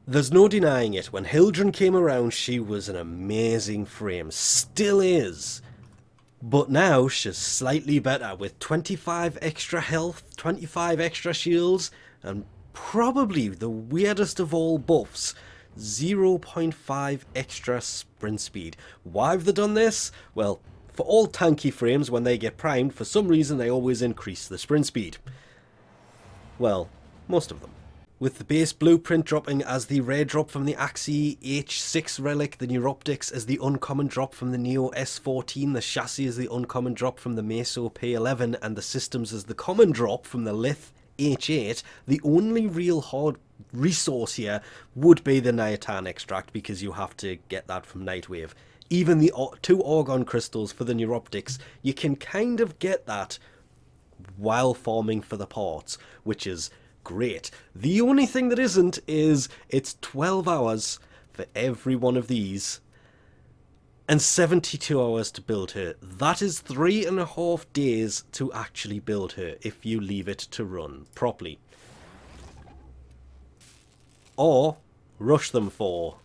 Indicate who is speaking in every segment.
Speaker 1: There's no denying it, when Hildryn came around she was an amazing frame, still is. But now she's slightly better with 25 extra health, 25 extra shields, and probably the weirdest of all buffs, 0.5 extra sprint speed. Why have they done this? Well, for all tanky frames, when they get primed, for some reason they always increase the sprint speed. Well, most of them. With the base blueprint dropping as the rare drop from the Axii H6 relic, the Neuroptics as the uncommon drop from the Neo S14, the chassis as the uncommon drop from the Meso P11, and the systems as the common drop from the Lith H8, the only real hard resource here would be the Niatan extract, because you have to get that from Nightwave. Even the 2 Argon crystals for the Neuroptics, you can kind of get that while farming for the parts, which is great. The only thing that isn't is it's 12 hours for every one of these and 72 hours to build her. That is 3.5 days to actually build her if you leave it to run properly. Or rush them for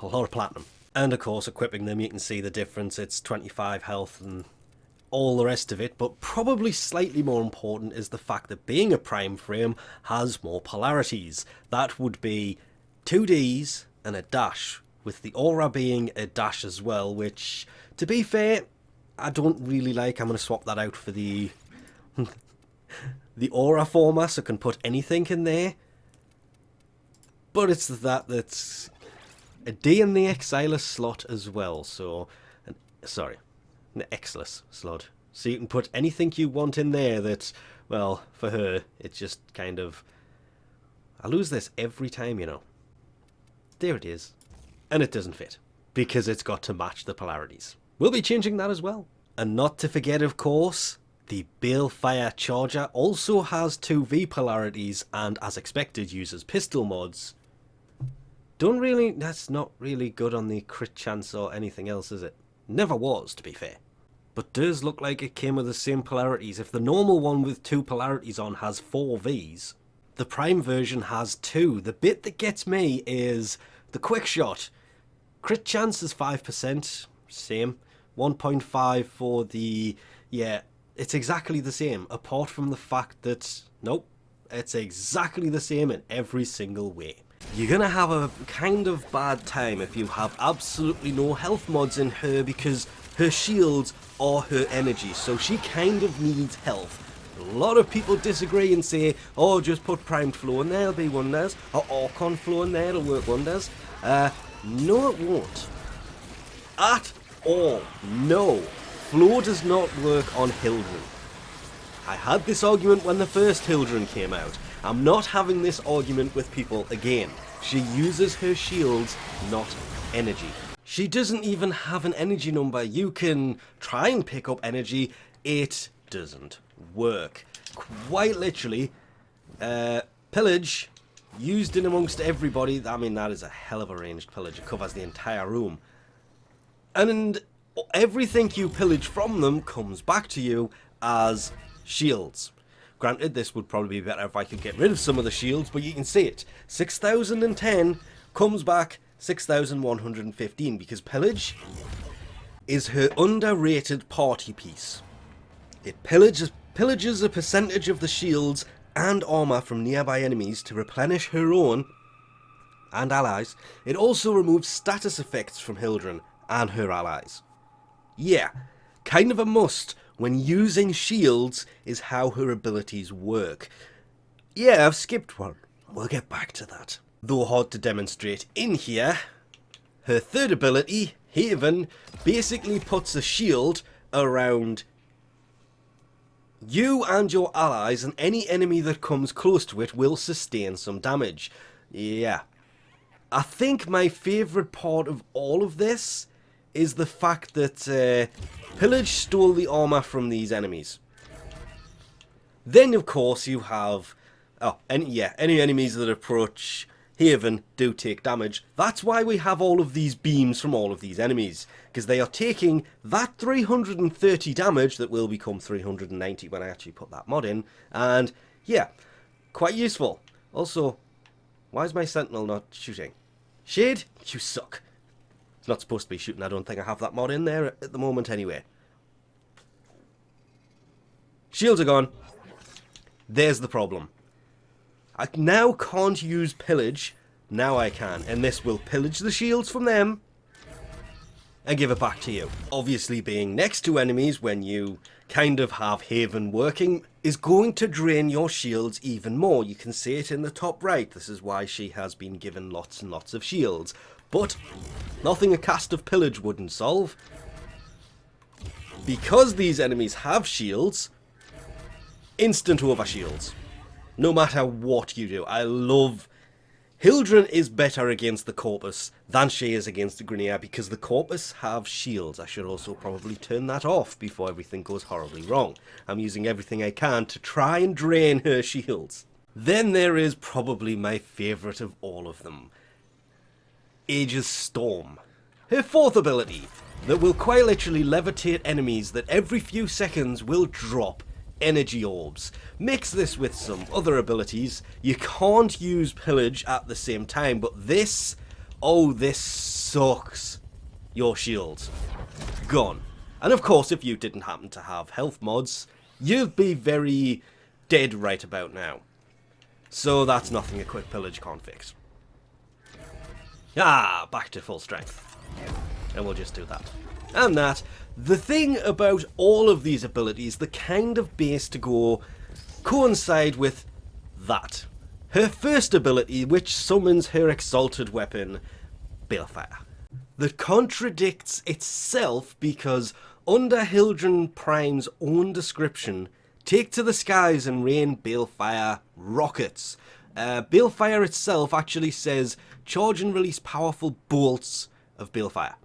Speaker 1: a lot of platinum. And of course, equipping them, you can see the difference. It's 25 health and all the rest of it, but probably slightly more important is the fact that being a prime frame has more polarities. That would be 2 Ds and a dash, with the aura being a dash as well, which, to be fair, I don't really like. I'm going to swap that out for the the aura former, so I can put anything in there. But it's that's a D in the Exilus slot as well, so sorry, an Exilus slot. So you can put anything you want in there that, well, for her, it's just kind of... I lose this every time, you know. There it is. And it doesn't fit, because it's got to match the polarities. We'll be changing that as well. And not to forget, of course, the Bailfire Charger also has 2 V polarities, and as expected, uses pistol mods. That's not really good on the crit chance or anything else, is it? Never was, to be fair. But does look like it came with the same polarities. If the normal one with 2 polarities on has 4 Vs, the Prime version has 2. The bit that gets me is the quick shot. Crit chance is 5%, same. 1.5 for the... yeah, it's exactly the same, apart from the fact that, nope, it's exactly the same in every single way. You're gonna have a kind of bad time if you have absolutely no health mods in her, because her shields are her energy, so she kind of needs health. A lot of people disagree and say, oh, just put primed flow in there, it'll be wonders, or archon flow in there, it'll work wonders. No it won't. At all. No. Flow does not work on Hildryn. I had this argument when the first Hildryn came out. I'm not having this argument with people again. She uses her shields, not energy. She doesn't even have an energy number. You can try and pick up energy. It doesn't work. Quite literally, pillage, used in amongst everybody. I mean, that is a hell of a ranged pillage. It covers the entire room. And everything you pillage from them comes back to you as shields. Granted, this would probably be better if I could get rid of some of the shields, but you can see it. 6,010 comes back 6,115, because pillage is her underrated party piece. It pillages a percentage of the shields and armor from nearby enemies to replenish her own and allies. It also removes status effects from Hildryn and her allies. Yeah, kind of a must when using shields is how her abilities work. Yeah, I've skipped one. We'll get back to that. Though hard to demonstrate in here, her third ability, Haven, basically puts a shield around you and your allies, and any enemy that comes close to it will sustain some damage. Yeah. I think my favourite part of all of this is the fact that Pillage stole the armor from these enemies. Then, of course, you have... any enemies that approach Haven do take damage. That's why we have all of these beams from all of these enemies, because they are taking that 330 damage that will become 390 when I actually put that mod in. And, yeah, quite useful. Also, Why is my sentinel not shooting? Shade, you suck. It's not supposed to be shooting. I don't think I have that mod in there at the moment anyway. Shields are gone. There's the problem. I now can't use pillage. Now I can. And this will pillage the shields from them and give it back to you. Obviously, being next to enemies when you kind of have Haven working is going to drain your shields even more. You can see it in the top right. This is why she has been given lots and lots of shields. But nothing a cast of pillage wouldn't solve. Because these enemies have shields, instant over shields. No matter what you do. I love... Hildryn is better against the Corpus than she is against the Grineer because the Corpus have shields. I should also probably turn that off before everything goes horribly wrong. I'm using everything I can to try and drain her shields. Then there is probably my favourite of all of them. Aegis Storm. Her fourth ability that will quite literally levitate enemies that every few seconds will drop energy orbs. Mix this with some other abilities. You can't use pillage at the same time, but this, oh, this sucks. Your shields gone. And of course, if you didn't happen to have health mods, you'd be very dead right about now. So that's nothing a quick pillage can't fix. Ah, back to full strength. And we'll just do that. And that. The thing about all of these abilities, the kind of base to go coincide with that. Her first ability, which summons her exalted weapon, Bailfire. That contradicts itself because under Hildryn Prime's own description, take to the skies and rain Bailfire rockets. Bailfire itself actually says, charge and release powerful bolts of Bailfire.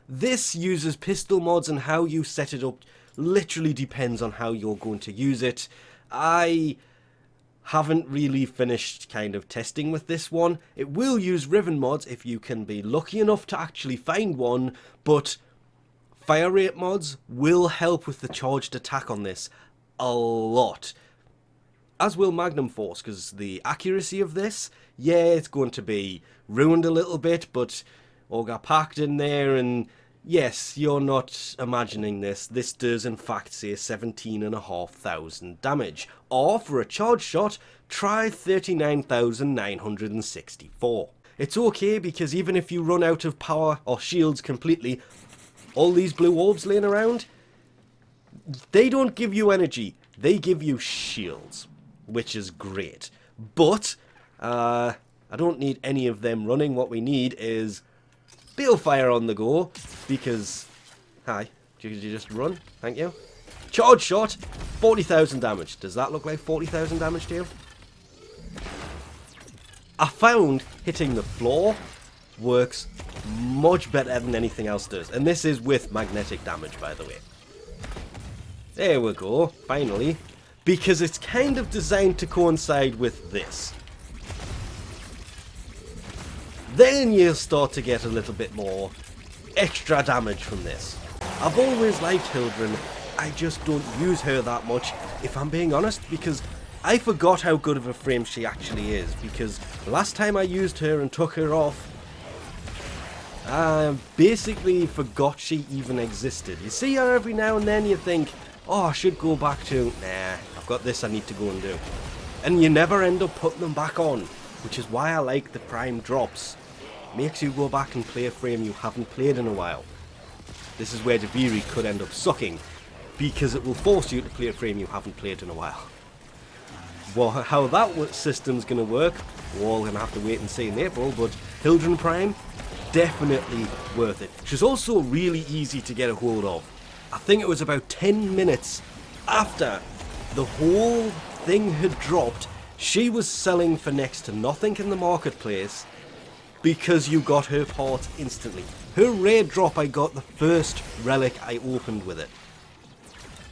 Speaker 1: This uses pistol mods, and how you set it up literally depends on how you're going to use it. I haven't really finished kind of testing with this one. It will use Riven mods if you can be lucky enough to actually find one, but fire rate mods will help with the charged attack on this a lot. As will Magnum Force, because the accuracy of this, yeah, it's going to be ruined a little bit, but Ogre packed in there, and yes, you're not imagining this. This does in fact say 17,500 damage. Or for a charge shot, try 39,964. It's okay because even if you run out of power or shields completely, all these blue orbs laying around, they don't give you energy, they give you shields, which is great. But I don't need any of them running. What we need is Bailfire on the go, because... Hi, did you just run? Thank you. Charge shot, 40,000 damage. Does that look like 40,000 damage to you? I found hitting the floor works much better than anything else does. And this is with magnetic damage, by the way. There we go, finally. Because it's kind of designed to coincide with this. Then you'll start to get a little bit more extra damage from this. I've always liked Hildryn, I just don't use her that much, if I'm being honest, because I forgot how good of a frame she actually is, because last time I used her and took her off, I basically forgot she even existed. You see her every now and then, you think, oh, I should go back to, nah, I've got this I need to go and do. And you never end up putting them back on, which is why I like the Prime drops. Makes you go back and play a frame you haven't played in a while. This is where Deviri could end up sucking, because it will force you to play a frame you haven't played in a while. Well, how that system's going to work, we're all going to have to wait and see in April, but Hildryn Prime, definitely worth it. She's also really easy to get a hold of. I think it was about 10 minutes after the whole thing had dropped, she was selling for next to nothing in the marketplace, because you got her parts instantly. Her rare drop, I got the first relic I opened with it.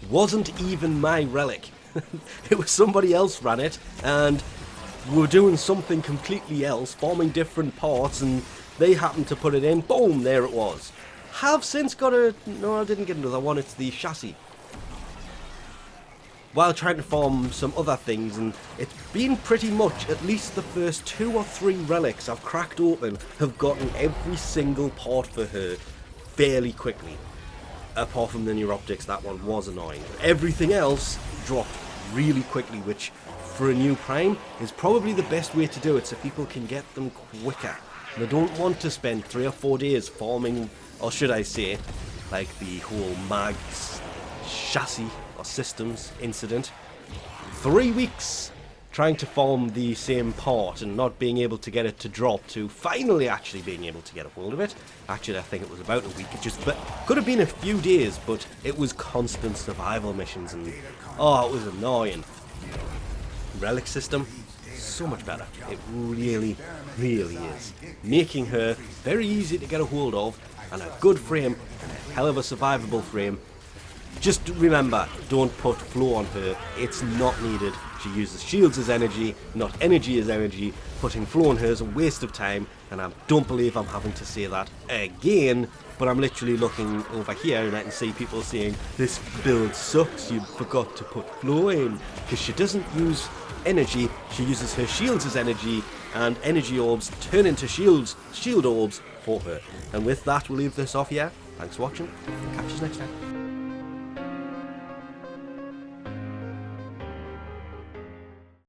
Speaker 1: Wasn't even my relic. It was somebody else ran it, and were doing something completely else, forming different parts, and they happened to put it in. Boom, there it was. Have since got a... No, I didn't get another one. It's the chassis. while trying to farm some other things, and it's been pretty much at least the first 2 or 3 relics I've cracked open have gotten every single part for her fairly quickly. Apart from the neuroptics, that one was annoying. Everything else dropped really quickly, which for a new prime is probably the best way to do it so people can get them quicker. They don't want to spend 3 or 4 days farming, or should I say, like the whole mags chassis or systems incident. 3 weeks trying to farm the same part and not being able to get it to drop, to finally actually being able to get a hold of it. Actually, I think it was about a week. It just could have been a few days, but it was constant survival missions, and oh, it was annoying. Relic system, so much better. It really, really is. Making her very easy to get a hold of, and a good frame, and a hell of a survivable frame. Just remember, don't put flow on her. It's not needed. She uses shields as energy, not energy as energy. Putting flow on her is a waste of time, and I don't believe I'm having to say that again, but I'm literally looking over here and I can see people saying, this build sucks, you forgot to put flow in. Because she doesn't use energy, she uses her shields as energy, and energy orbs turn into shield orbs for her. And with that, we'll leave this off here. Thanks for watching. Catch you next time.